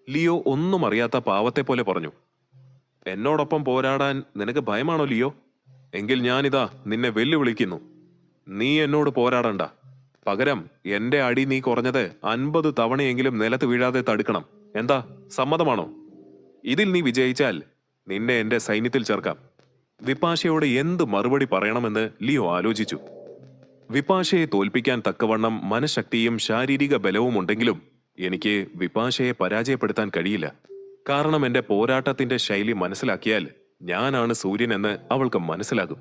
ലിയോ ഒന്നും അറിയാത്ത പാവത്തെ പോലെ പറഞ്ഞു. എന്നോടൊപ്പം പോരാടാൻ നിനക്ക് ഭയമാണോ ലിയോ? എങ്കിൽ ഞാനിതാ നിന്നെ വെല്ലുവിളിക്കുന്നു. നീ എന്നോട് പോരാടണ്ട. പകരം എന്റെ അടി നീ കുറഞ്ഞത് 50 തവണയെങ്കിലും നിലത്ത് വീഴാതെ തടുക്കണം. എന്താ, സമ്മതമാണോ? ഇതിൽ നീ വിജയിച്ചാൽ നിന്നെ എന്റെ സൈന്യത്തിൽ ചേർക്കാം. വിപാശയോട് എന്ത് മറുപടി പറയണമെന്ന് ലിയോ ആലോചിച്ചു. വിപാശയെ തോൽപ്പിക്കാൻ തക്കവണ്ണം മനഃശക്തിയും ശാരീരിക ബലവും ഉണ്ടെങ്കിലും എനിക്ക് വിപാശയെ പരാജയപ്പെടുത്താൻ കഴിയില്ല. കാരണം എന്റെ പോരാട്ടത്തിന്റെ ശൈലി മനസ്സിലാക്കിയാൽ ഞാനാണ് സൂര്യനെന്ന് അവൾക്ക് മനസ്സിലാകും.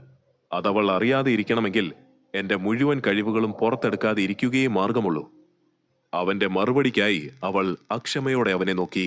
അതവൾ അറിയാതെ ഇരിക്കണമെങ്കിൽ എന്റെ മുഴുവൻ കഴിവുകളും പുറത്തെടുക്കാതെ ഇരിക്കുകയേ മാർഗമുള്ളൂ. അവന്റെ മറുപടിക്കായി അവൾ അക്ഷമയോടെ അവനെ നോക്കി.